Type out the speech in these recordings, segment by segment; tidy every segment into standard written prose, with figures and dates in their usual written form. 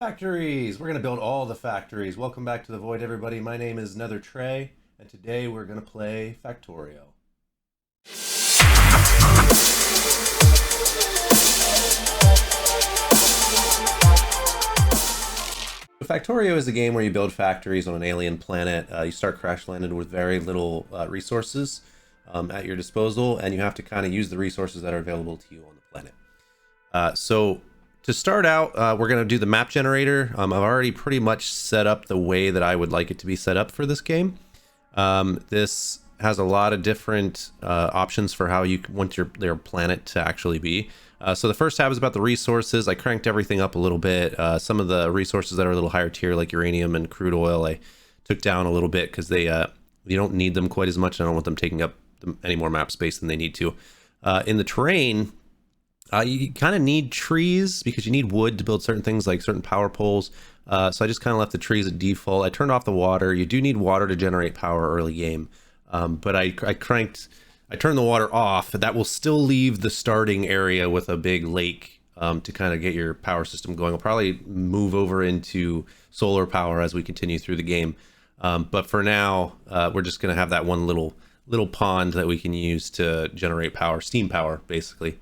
Factories! We're going to build all the factories. Welcome back to the Void, everybody. My name is Nether Trey, and today we're going to play Factorio. Factorio is a game where you build factories on an alien planet. You start crash landed with very little resources at your disposal, and you have to kind of use the resources that are available to you on the planet. So to start out, we're going to do the map generator. I've already pretty much set up the way that I would like it to be set up for this game. This has a lot of different options for how you want your planet to actually be. So the first tab is about the resources. I cranked everything up a little bit. Some of the resources that are a little higher tier, like uranium and crude oil, I took down a little bit because they you don't need them quite as much. I don't want them taking up any more map space than they need to. In the terrain, you kind of need trees because you need wood to build certain things like certain power poles. So I just kind of left the trees at default. I turned off the water. You do need water to generate power early game. But I turned the water off. That will still leave the starting area with a big lake to kind of get your power system going. I'll probably move over into solar power as we continue through the game. But for now, we're just going to have that one little pond that we can use to generate power, steam power, basically,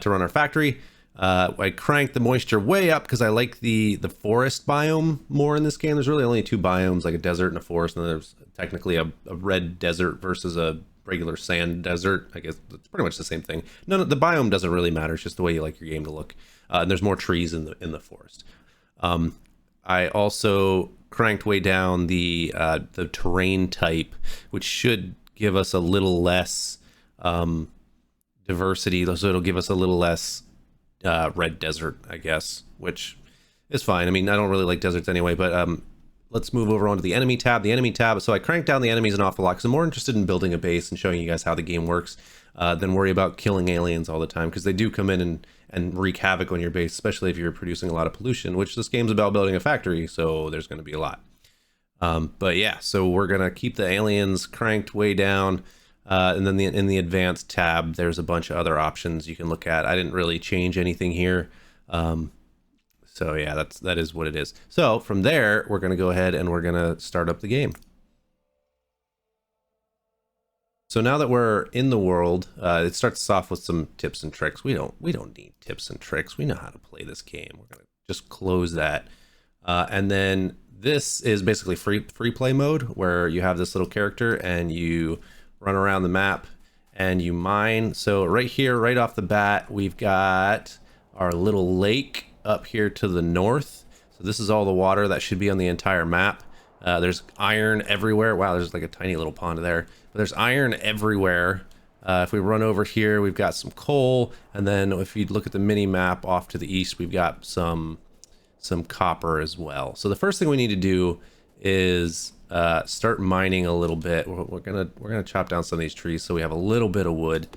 to run our factory. I cranked the moisture way up because I like the forest biome more in this game. There's really only two biomes, like a desert and a forest, and then there's technically a red desert versus a regular sand desert. I guess it's pretty much the same thing. No, the biome doesn't really matter. It's just the way you like your game to look. And there's more trees in the forest. I also cranked way down the terrain type, which should give us a little less diversity. So it'll give us a little less red desert, I guess, which is fine. I mean, I don't really like deserts anyway, but let's move over onto the enemy tab. So I cranked down the enemies an awful lot because I'm more interested in building a base and showing you guys how the game works than worry about killing aliens all the time, because they do come in and wreak havoc on your base, especially if you're producing a lot of pollution, which this game's about building a factory, so there's going to be a lot. But yeah, so we're going to keep the aliens cranked way down. And then in the advanced tab, there's a bunch of other options you can look at. I didn't really change anything here. So yeah, that is what it is. So from there, we're going to go ahead and we're going to start up the game. So now that we're in the world, it starts off with some tips and tricks. We don't need tips and tricks. We know how to play this game. We're going to just close that. And then this is basically free play mode, where you have this little character and you run around the map and you mine. So right here, right off the bat, we've got our little lake up here to the north. So this is all the water that should be on the entire map. There's iron everywhere. Wow, there's like a tiny little pond there, but there's iron everywhere. If we run over here, we've got some coal, and then if you look at the mini map off to the east, we've got some copper as well. So the first thing we need to do is start mining a little bit. We're gonna chop down some of these trees so we have a little bit of wood.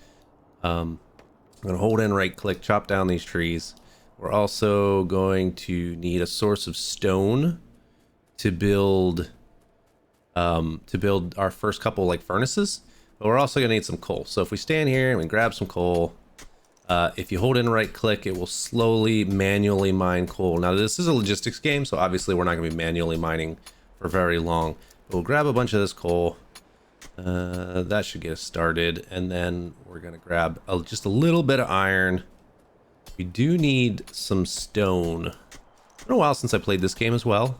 I'm gonna hold in right click, chop down these trees. We're also going to need a source of stone to build our first couple like furnaces, but we're also gonna need some coal. So if we stand here and we grab some coal, if you hold in right click, it will slowly manually mine coal. Now this is a logistics game, so obviously we're not gonna be manually mining for very long. We'll grab a bunch of this coal. That should get us started, and then we're gonna grab just a little bit of iron. We do need some stone. It's been a while since I played this game as well,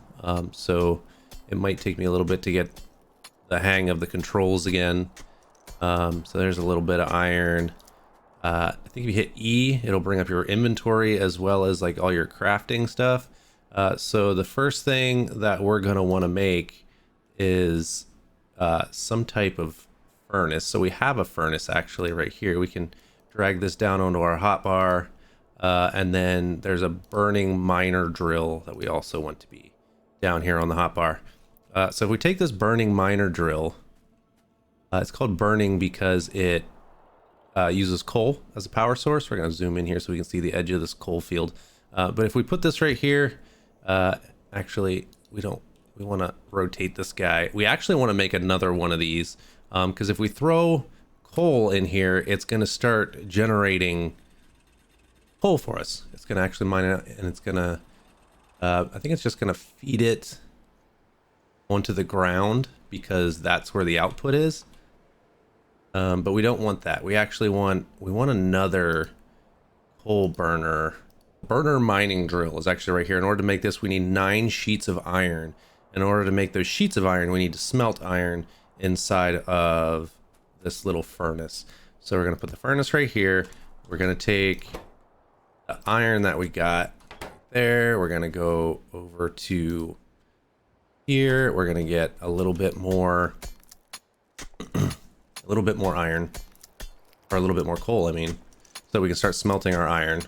so it might take me a little bit to get the hang of the controls again. So there's a little bit of iron. I think if you hit E, it'll bring up your inventory as well as like all your crafting stuff. So the first thing that we're going to want to make is some type of furnace. So we have a furnace actually right here. We can drag this down onto our hotbar, and then there's a burning miner drill that we also want to be down here on the hotbar. So if we take this burning miner drill, it's called burning because it uses coal as a power source. We're going to zoom in here so we can see the edge of this coal field. But if we put this right here, actually we want to rotate this guy. We actually want to make another one of these, because if we throw coal in here, it's going to start generating coal for us. It's going to actually mine it, and it's going to I think it's just going to feed it onto the ground because that's where the output is. But we don't want that. We actually want another coal burner. Burner mining drill is actually right here. In order to make this, we need 9 sheets of iron. In order to make those sheets of iron, we need to smelt iron inside of this little furnace. So we're going to put the furnace right here. We're going to take the iron that we got there. We're going to go over to here. We're going to get a little bit more iron, or a little bit more coal, I mean, so we can start smelting our iron.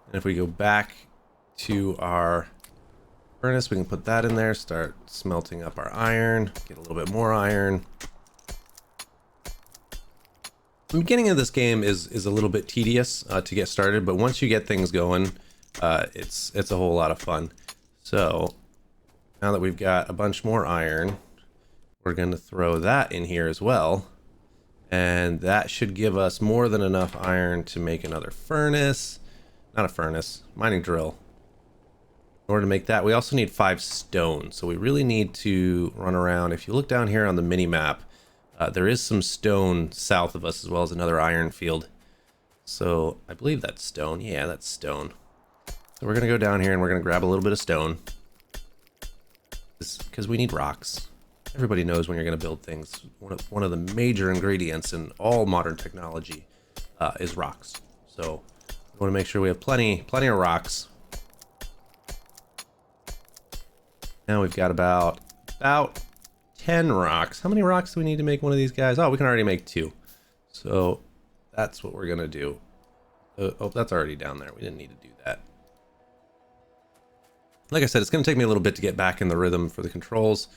And if we go back to our furnace, we can put that in there, start smelting up our iron, get a little bit more iron. The beginning of this game is a little bit tedious to get started, but once you get things going, it's a whole lot of fun. So now that we've got a bunch more iron, we're going to throw that in here as well. And that should give us more than enough iron to make another furnace. Not a furnace, mining drill. In order to make that, we also need 5 stone. So we really need to run around. If you look down here on the mini map, there is some stone south of us, as well as another iron field. So I believe that's stone. Yeah, that's stone. So we're going to go down here and we're going to grab a little bit of stone. Because we need rocks. Everybody knows when you're going to build things, one of the major ingredients in all modern technology is rocks. So we want to make sure we have plenty of rocks. Now we've got about 10 rocks. How many rocks do we need to make one of these guys? Oh, we can already make 2. So that's what we're going to do. Oh, that's already down there. We didn't need to do that. Like I said, it's going to take me a little bit to get back in the rhythm for the controls.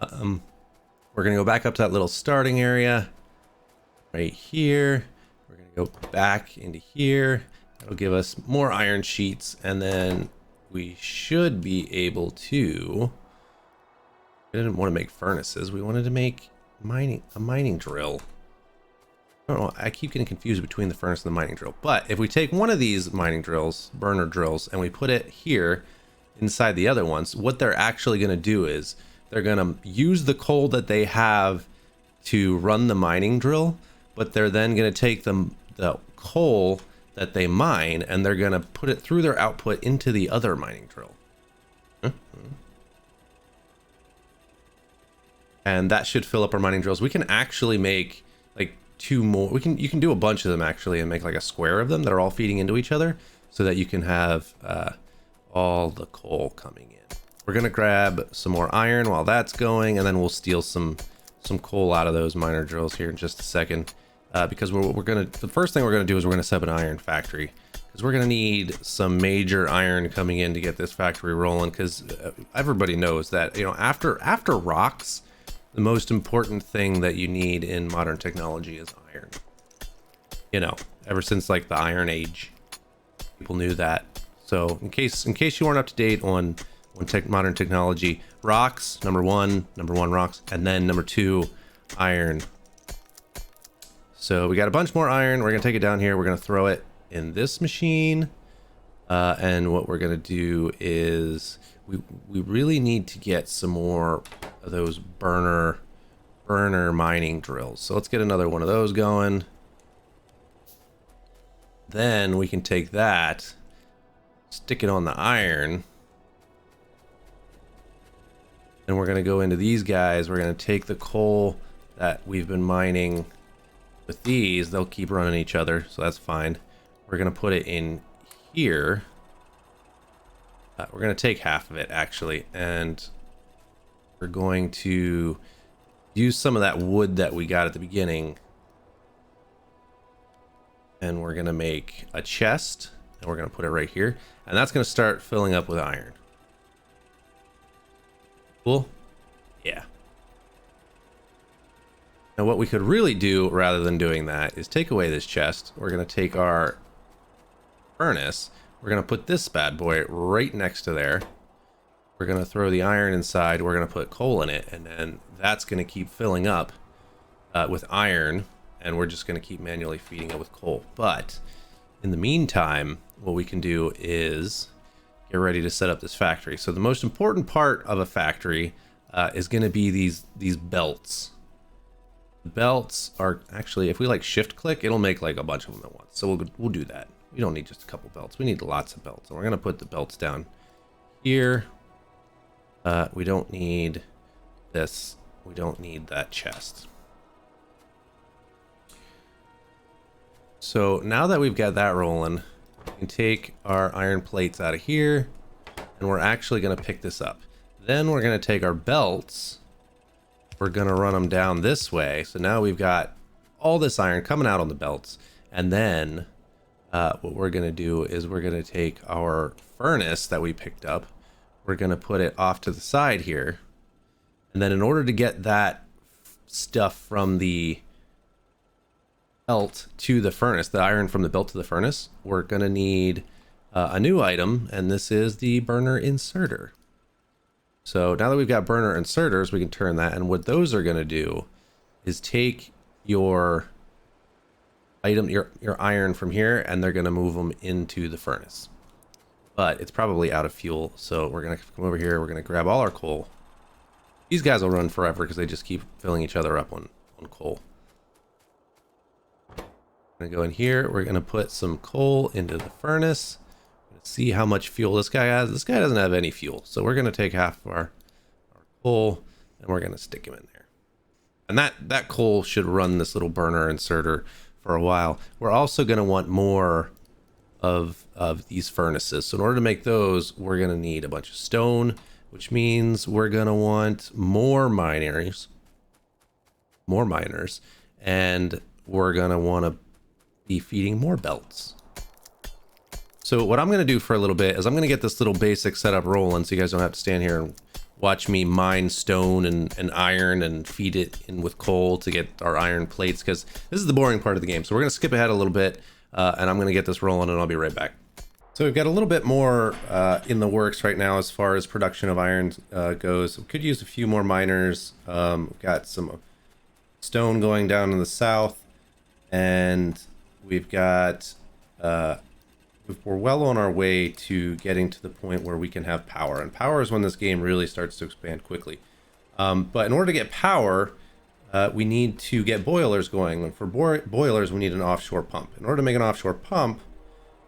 We're going to go back up to that little starting area right here. We're going to go back into here. That'll give us more iron sheets, and then we should be able to... We didn't want to make furnaces. We wanted to make a mining drill. I don't know. I keep getting confused between the furnace and the mining drill. But if we take one of these mining drills, burner drills, and we put it here inside the other ones, what they're actually going to do is they're going to use the coal that they have to run the mining drill, but they're then going to take the coal that they mine and they're going to put it through their output into the other mining drill. And that should fill up our mining drills. We can actually make like 2 more. You can do a bunch of them actually and make like a square of them that are all feeding into each other so that you can have all the coal coming in. We're gonna grab some more iron while that's going, and then we'll steal some coal out of those miner drills here in just a second. Because the first thing we're gonna do is we're gonna set up an iron factory, because we're gonna need some major iron coming in to get this factory rolling. Because everybody knows that, you know, after rocks, the most important thing that you need in modern technology is iron. You know, ever since like the Iron Age, people knew that. So in case you weren't up to date on modern technology, rocks, number one rocks, and then number 2, iron. So we got a bunch more iron. We're gonna take it down here. We're gonna throw it in this machine, and what we're gonna do is we really need to get some more of those burner mining drills. So let's get another one of those going. Then we can take that, stick it on the iron, and we're going to go into these guys. We're going to take the coal that we've been mining with these. They'll keep running each other, so that's fine. We're going to put it in here. We're going to take half of it actually, and we're going to use some of that wood that we got at the beginning, and we're going to make a chest, and we're going to put it right here, and that's going to start filling up with iron. Cool? Yeah. Now what we could really do rather than doing that is take away this chest. We're going to take our furnace. We're going to put this bad boy right next to there. We're going to throw the iron inside. We're going to put coal in it, and then that's going to keep filling up with iron. and we're just going to keep manually feeding it with coal. But in the meantime, what we can do is get ready to set up this factory. So the most important part of a factory is going to be these belts. The belts are actually, if we like shift click, it'll make like a bunch of them at once. So we'll do that. We don't need just a couple belts. We need lots of belts. And we're going to put the belts down here. We don't need this. We don't need that chest. So now that we've got that rolling, we can take our iron plates out of here, and we're actually going to pick this up. Then we're going to take our belts. We're going to run them down this way. So now we've got all this iron coming out on the belts. And then what we're going to do is we're going to take our furnace that we picked up. We're going to put it off to the side here. And then in order to get that stuff from the belt to the furnace, the iron from the belt to the furnace, we're going to need a new item. And this is the burner inserter. So now that we've got burner inserters, we can turn that. And what those are going to do is take your item, your iron from here, and they're going to move them into the furnace. But it's probably out of fuel. So we're going to come over here. We're going to grab all our coal. These guys will run forever because they just keep filling each other up on coal. We're going to go in here. We're going to put some coal into the furnace. See how much fuel this guy has. This guy doesn't have any fuel, so we're going to take half of our coal and we're going to stick him in there. And that coal should run this little burner inserter for a while. We're also going to want more of these furnaces. So in order to make those, we're going to need a bunch of stone, which means we're going to want more miners, and we're going to want to be feeding more belts. So what I'm going to do for a little bit is I'm going to get this little basic setup rolling so you guys don't have to stand here and watch me mine stone and iron and feed it in with coal to get our iron plates, because this is the boring part of the game. So we're going to skip ahead a little bit and I'm going to get this rolling and I'll be right back. So we've got a little bit more in the works right now as far as production of iron goes. We could use a few more miners. We've got some stone going down in the south, and we've got... we're well on our way to getting to the point where we can have power, and power is when this game really starts to expand quickly. But in order to get power, we need to get boilers going, and for boilers we need an offshore pump. In order to make an offshore pump,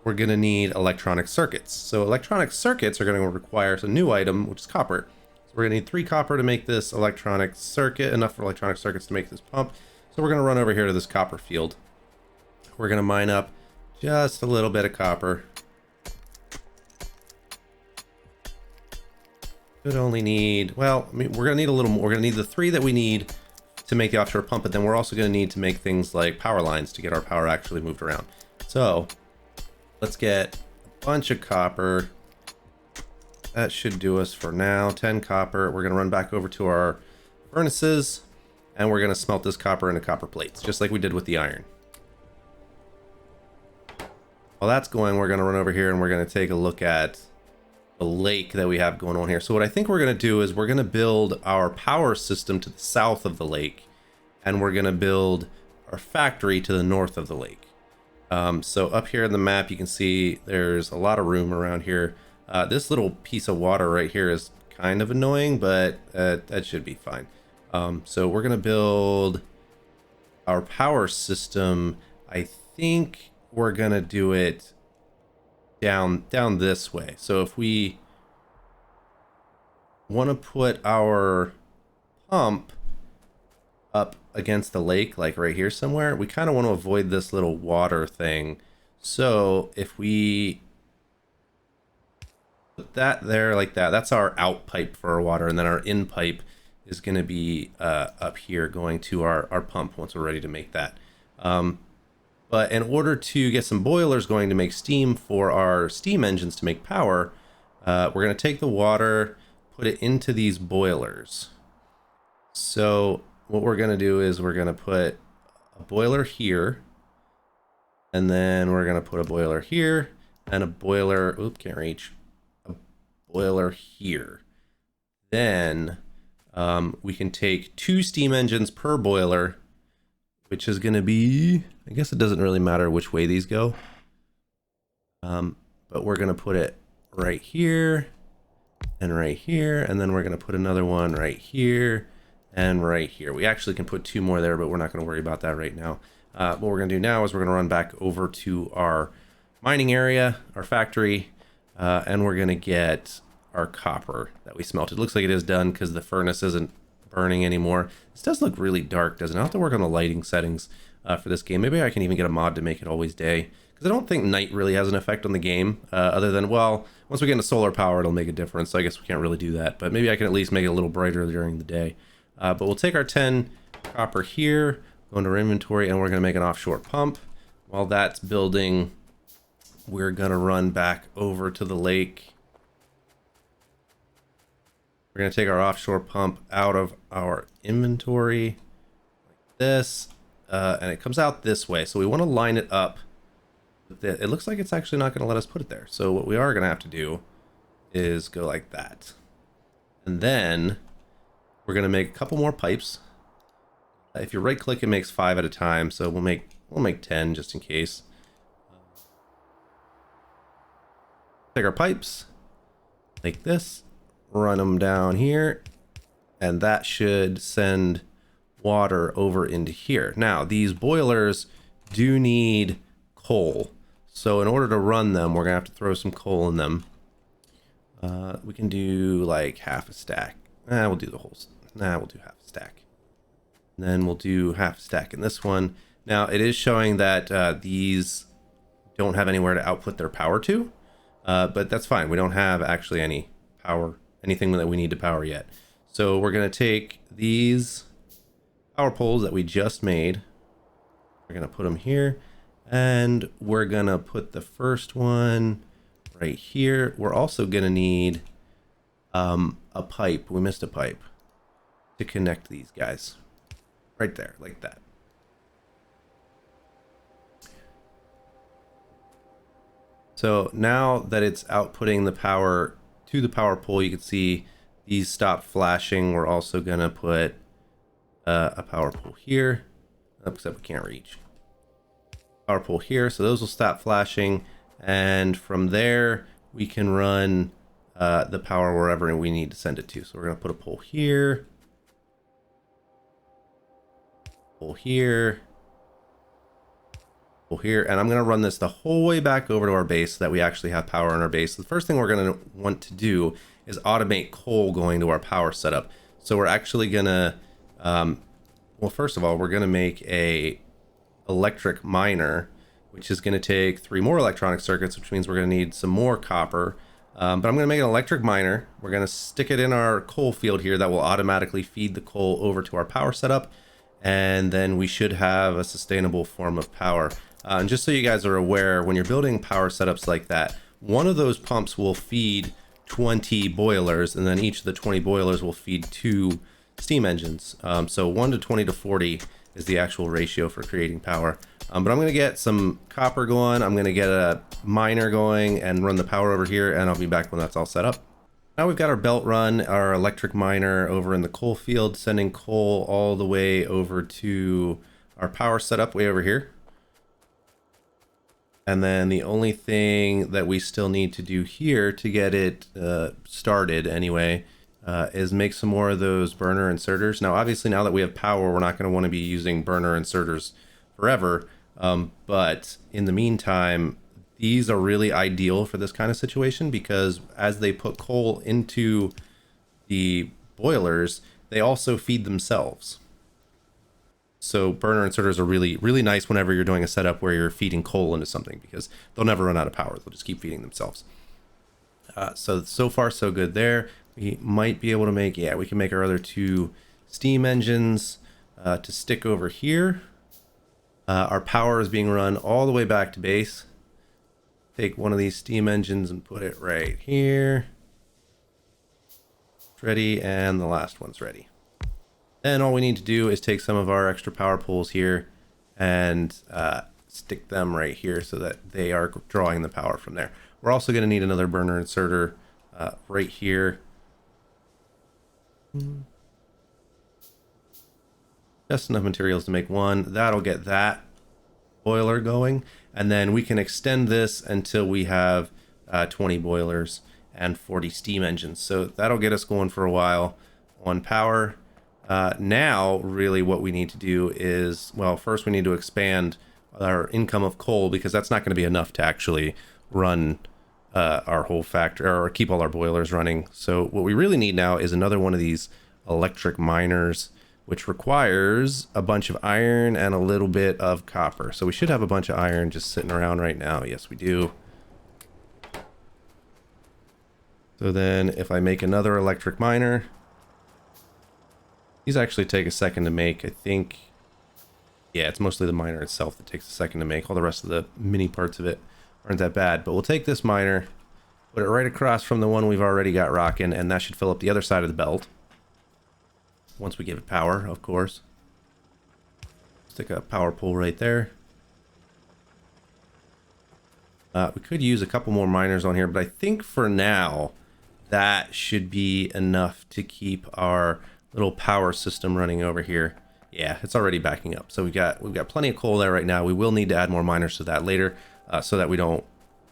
we're going to need electronic circuits. So electronic circuits are going to require a new item, which is copper. So we're going to need 3 copper to make this electronic circuit, enough for electronic circuits to make this pump. So we're going to run over here to this copper field. We're going to mine up just a little bit of copper. Could only need, well, I mean, we're gonna need a little more. We're gonna need the 3 that we need to make the offshore pump, but then we're also gonna need to make things like power lines to get our power actually moved around. So let's get a bunch of copper. That should do us for now. 10 copper. We're gonna run back over to our furnaces and we're gonna smelt this copper into copper plates, just like we did with the iron. While that's going, we're going to run over here and we're going to take a look at the lake that we have going on here. So what I think we're going to do is we're going to build our power system to the south of the lake, and we're going to build our factory to the north of the lake. So up here in the map, you can see there's a lot of room around here. This little piece of water right here is kind of annoying, but that should be fine. So we're going to build our power system. I think we're gonna do it down this way. So if we want to put our pump up against the lake, like right here somewhere, we kind of want to avoid this little water thing. So if we put that there like that, that's our out pipe for our water, and then our in pipe is going to be up here going to our pump once we're ready to make that. But in order to get some boilers going to make steam for our steam engines to make power, we're going to take the water, put it into these boilers. So what we're going to do is we're going to put a boiler here, and then we're going to put a boiler here, and a boiler, oops, can't reach, a boiler here. Then we can take 2 steam engines per boiler, which is going to be, I guess it doesn't really matter which way these go. But we're going to put it right here and right here. And then we're going to put another one right here and right here. We actually can put 2 more there, but we're not going to worry about that right now. What we're going to do now is we're going to run back over to our mining area, our factory, and we're going to get our copper that we smelted. It looks like it is done because the furnace isn't burning anymore. This does look really dark, doesn't it? I'll have to work on the lighting settings for this game. Maybe I can even get a mod to make it always day, because I don't think night really has an effect on the game, other than, well, once we get into solar power, it'll make a difference. So I guess we can't really do that, but maybe I can at least make it a little brighter during the day. But we'll take our 10 copper here, go into our inventory, and we're going to make an offshore pump. While that's building, we're going to run back over to the lake. We're going to take our offshore pump out of our inventory like this, and it comes out this way. So we want to line it up. It looks like it's actually not going to let us put it there. So what we are going to have to do is go like that. And then we're going to make a couple more pipes. If you right click, it makes 5 at a time. So we'll make 10 just in case. Take our pipes like this, run them down here, and that should send water over into here. Now, these boilers do need coal. So in order to run them, we're gonna have to throw some coal in them. We can do like half a stack. We'll do the whole, we'll do half a stack. And then we'll do half a stack in this one. Now it is showing that these don't have anywhere to output their power to, but that's fine. We don't have actually any power, anything that we need to power yet. So we're gonna take these power poles that we just made. We're gonna put them here. And we're gonna put the first one right here. We're also gonna need a pipe. We missed a pipe to connect these guys right there, like that. So now that it's outputting the power to the power pole, you can see these stop flashing. We're also gonna put a power pole here, except we can't reach. Power pole here, so those will stop flashing, and from there we can run the power wherever we need to send it to. So we're going to put a pole here, pole here, pole here, and I'm going to run this the whole way back over to our base so that we actually have power on our base. So the first thing we're going to want to do is automate coal going to our power setup. So we're actually going to well, first of all, we're going to make a electric miner, which is going to take 3 more electronic circuits, which means we're going to need some more copper. But I'm going to make an electric miner. We're going to stick it in our coal field here that will automatically feed the coal over to our power setup, and then we should have a sustainable form of power. And just so you guys are aware, when you're building power setups like that, one of those pumps will feed 20 boilers, and then each of the 20 boilers will feed 2 steam engines. So 1 to 20 to 40 is the actual ratio for creating power. But I'm going to get some copper going. I'm going to get a miner going and run the power over here, and I'll be back when that's all set up. Now we've got our belt run, our electric miner over in the coal field, sending coal all the way over to our power setup way over here. And then the only thing that we still need to do here to get it started anyway is make some more of those burner inserters. Now, obviously, now that we have power, we're not going to want to be using burner inserters forever. But in the meantime, these are really ideal for this kind of situation, because as they put coal into the boilers, they also feed themselves. So burner inserters are really, really nice whenever you're doing a setup where you're feeding coal into something, because they'll never run out of power. They'll just keep feeding themselves. So far, so good there. We might be able to make, yeah, we can make our other 2 steam engines to stick over here. Our power is being run all the way back to base. Take one of these steam engines and put it right here. It's ready, and the last one's ready. Then all we need to do is take some of our extra power poles here and stick them right here so that they are drawing the power from there. We're also going to need another burner inserter right here. Just enough materials to make one. That'll get that boiler going, and then we can extend this until we have 20 boilers and 40 steam engines. So that'll get us going for a while on power. Now, really what we need to do is, well, first we need to expand our income of coal, because that's not going to be enough to actually run our whole factory or keep all our boilers running. So what we really need now is another one of these electric miners, which requires a bunch of iron and a little bit of copper. So we should have a bunch of iron just sitting around right now. Yes, we do. So then if I make another electric miner, these actually take a second to make, I think. Yeah, it's mostly the miner itself that takes a second to make. All the rest of the mini parts of it aren't that bad. But we'll take this miner, put it right across from the one we've already got rocking, and that should fill up the other side of the belt. Once we give it power, of course. Stick a power pole right there. We could use a couple more miners on here, but I think for now that should be enough to keep our little power system running over here. Yeah, it's already backing up. So we've got plenty of coal there right now. We will need to add more miners to that later, so that we don't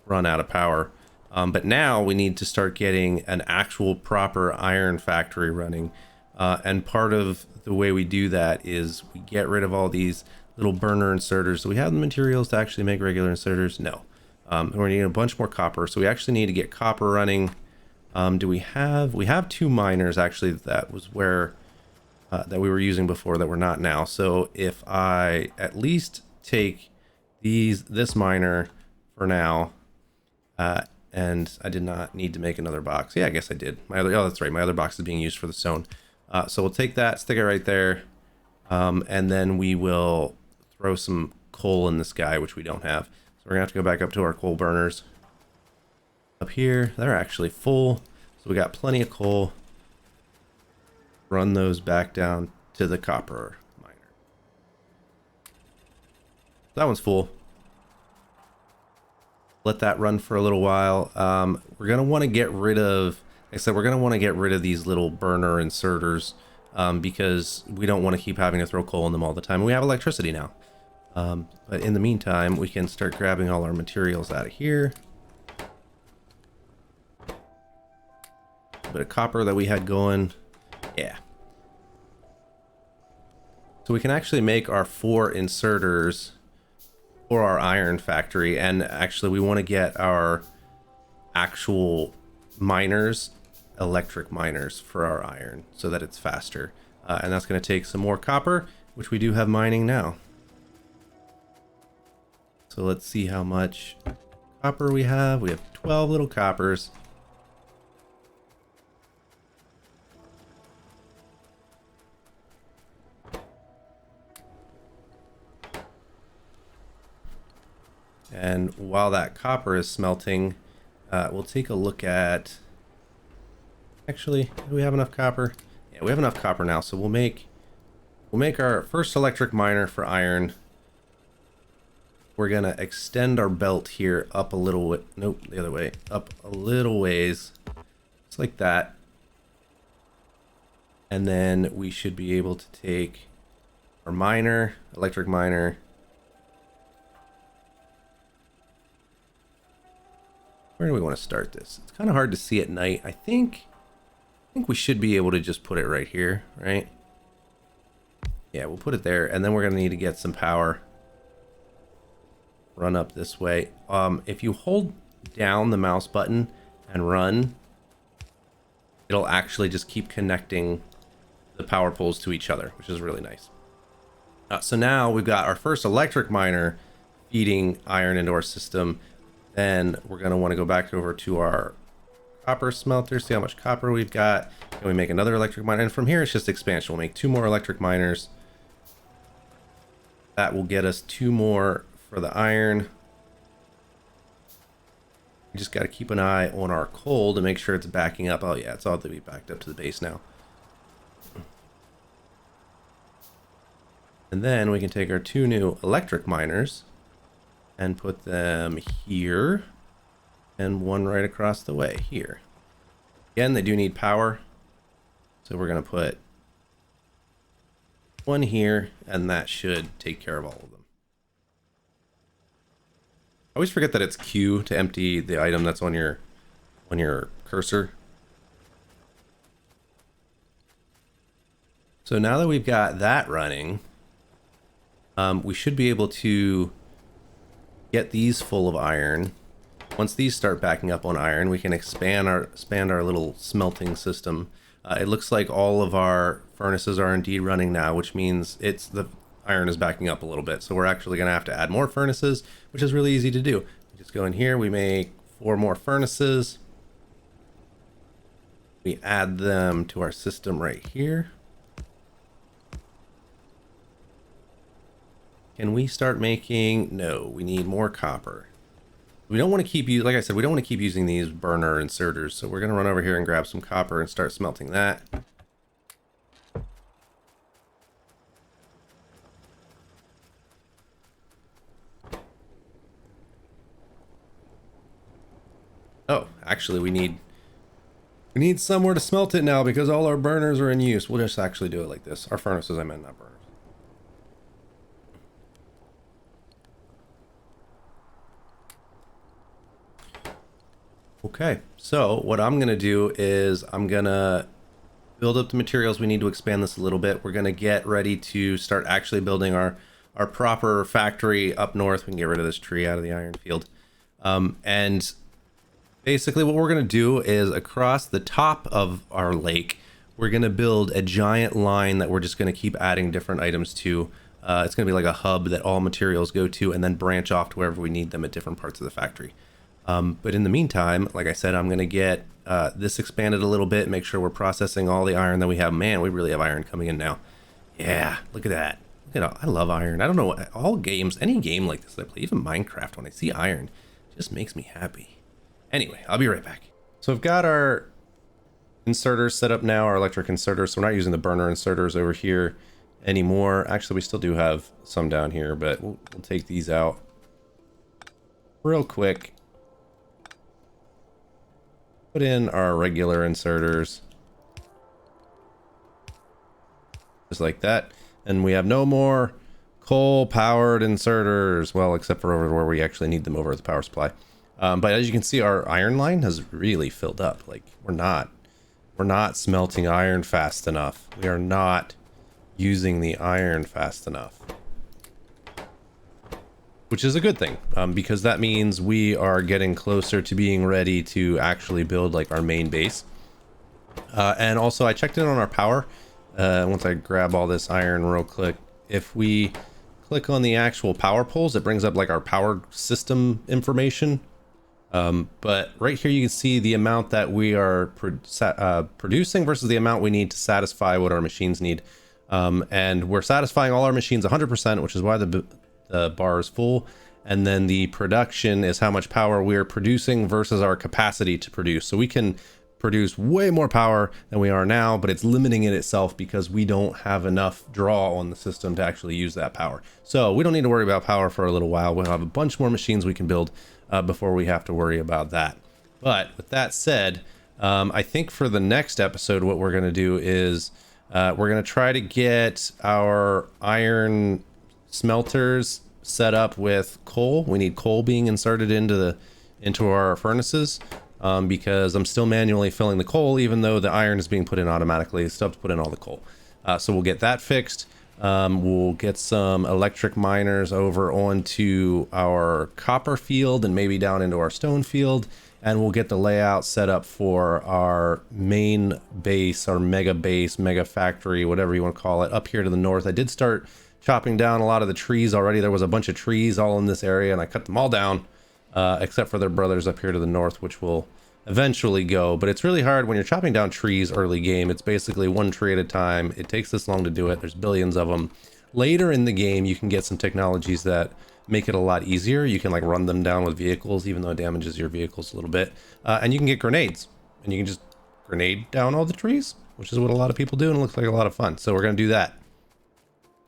run out of power. But now we need to start getting an actual proper iron factory running. And part of the way we do that is we get rid of all these little burner inserters. Do we have the materials to actually make regular inserters? No. We're gonna need a bunch more copper. So we actually need to get copper running. We have 2 miners actually. That was where that we were using before that we're not now. So if I at least take this miner for now, and I did not need to make another box. Yeah, I guess I did. Oh, that's right. My other box is being used for the stone. So we'll take that, stick it right there, and then we will throw some coal in this guy, which we don't have. So we're gonna have to go back up to our coal burners. Up here, they're actually full, so we got plenty of coal. Run those back down to the copper miner. That one's full. Let that run for a little while. We're gonna want to get rid of, like I said, we're gonna want to get rid of these little burner inserters, because we don't want to keep having to throw coal in them all the time. We have electricity now. But in the meantime, we can start grabbing all our materials out of here. A bit of copper that we had going. Yeah. So we can actually make our 4 inserters for our iron factory, and actually we want to get our actual miners, electric miners for our iron, so that it's faster. And that's going to take some more copper, which we do have mining now. So let's see how much copper we have. We have 12 little coppers. And while that copper is smelting, we'll take a look at, actually, do we have enough copper? Yeah, we have enough copper now, so we'll make our first electric miner for iron. We're gonna extend our belt here up a little, nope, the other way, up a little ways, just like that. And then we should be able to take our miner, electric miner. Where do we want to start this? It's kind of hard to see at night. I think we should be able to just put it right here, right? Yeah, we'll put it there, and then we're gonna need to get some power. Run up this way. If you hold down the mouse button and run, it'll actually just keep connecting the power poles to each other, which is really nice. So now we've got our first electric miner feeding iron into our system. Then we're going to want to go back over to our copper smelter, see how much copper we've got. Then we make another electric miner, and from here it's just expansion. We'll make 2 more electric miners. That will get us 2 more for the iron. We just got to keep an eye on our coal to make sure it's backing up. Oh yeah, it's all to be backed up to the base now. And then we can take our 2 new electric miners and put them here, and 1 right across the way here. Again, they do need power, so we're going to put one here, and that should take care of all of them. I always forget that it's Q to empty the item that's on your cursor. So now that we've got that running, we should be able to get these full of iron. Once these start backing up on iron, we can expand our little smelting system. It looks like all of our furnaces are indeed running now, which means the iron is backing up a little bit. So we're actually going to have to add more furnaces, which is really easy to do. We just go in here, we make 4 more furnaces. We add them to our system right here. Can we start making? No, we need more copper. We don't want to keep like I said, we don't want to keep using these burner inserters. So we're going to run over here and grab some copper and start smelting that. Oh, actually we need somewhere to smelt it now because all our burners are in use. We'll just actually do it like this. Our furnaces, I meant, not burners. Okay, so what I'm gonna do is I'm gonna build up the materials we need to expand this a little bit. We're gonna get ready to start actually building our proper factory up north. We can get rid of this tree out of the iron field. And basically what we're gonna do is across the top of our lake, we're gonna build a giant line that we're just gonna keep adding different items to. It's gonna be like a hub that all materials go to and then branch off to wherever we need them at different parts of the factory. But in the meantime, like I said, I'm going to get this expanded a little bit, make sure we're processing all the iron that we have. Man, we really have iron coming in now. Yeah, look at that. I love iron. I don't know, all games, any game like this I play, even Minecraft, when I see iron, it just makes me happy. Anyway, I'll be right back. So I've got our inserters set up now, our electric inserters. So we're not using the burner inserters over here anymore. Actually, we still do have some down here, but we'll take these out real quick. Put in our regular inserters. Just like that. And we have no more coal-powered inserters. Well, except for over where we actually need them over at the power supply. But as you can see, our iron line has really filled up. Like, we're not smelting iron fast enough. We are not using the iron fast enough. Which is a good thing, because that means we are getting closer to being ready to actually build like our main base. And also I checked in on our power. Once I grab all this iron real quick, if we click on the actual power poles, it brings up like our power system information. But right here you can see the amount that we are producing versus the amount we need to satisfy what our machines need. And we're satisfying all our machines 100%, which is why the bar is full, and then the production is how much power we're producing versus our capacity to produce. So we can produce way more power than we are now, but it's limiting it itself because we don't have enough draw on the system to actually use that power. So we don't need to worry about power for a little while. We'll have a bunch more machines we can build before we have to worry about that. But with that said, I think for the next episode what we're going to do is we're going to try to get our iron smelters set up with coal. We need coal being inserted into our furnaces, because I'm still manually filling the coal even though the iron is being put in automatically. I still have to put in all the coal. So we'll get that fixed. We'll get some electric miners over onto our copper field and maybe down into our stone field, and we'll get the layout set up for our main base, our mega factory, whatever you want to call it, up here to the north. I did start chopping down a lot of the trees already. There was a bunch of trees all in this area and I cut them all down, except for their brothers up here to the north, which will eventually go. But it's really hard when you're chopping down trees early game. It's basically one tree at a time. It takes this long to do it. There's billions of them. Later in the game, you can get some technologies that make it a lot easier. You can like run them down with vehicles, even though it damages your vehicles a little bit. And you can get grenades and you can just grenade down all the trees, which is what a lot of people do. And it looks like a lot of fun. So we're going to do that.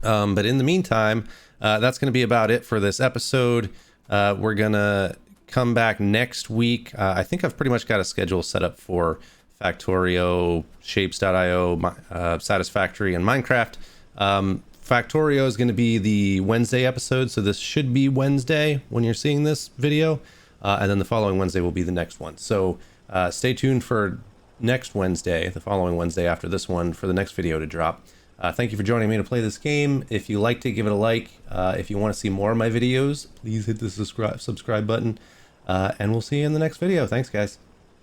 But in the meantime, that's going to be about it for this episode. We're going to come back next week. I think I've pretty much got a schedule set up for Factorio, Shapes.io, Satisfactory, and Minecraft. Factorio is going to be the Wednesday episode, so this should be Wednesday when you're seeing this video, and then the following Wednesday will be the next one. So stay tuned for next Wednesday, the following Wednesday after this one, for the next video to drop. Thank you for joining me to play this game. If you liked it, give it a like. If you want to see more of my videos, please hit the subscribe button, and we'll see you in the next video. Thanks, guys.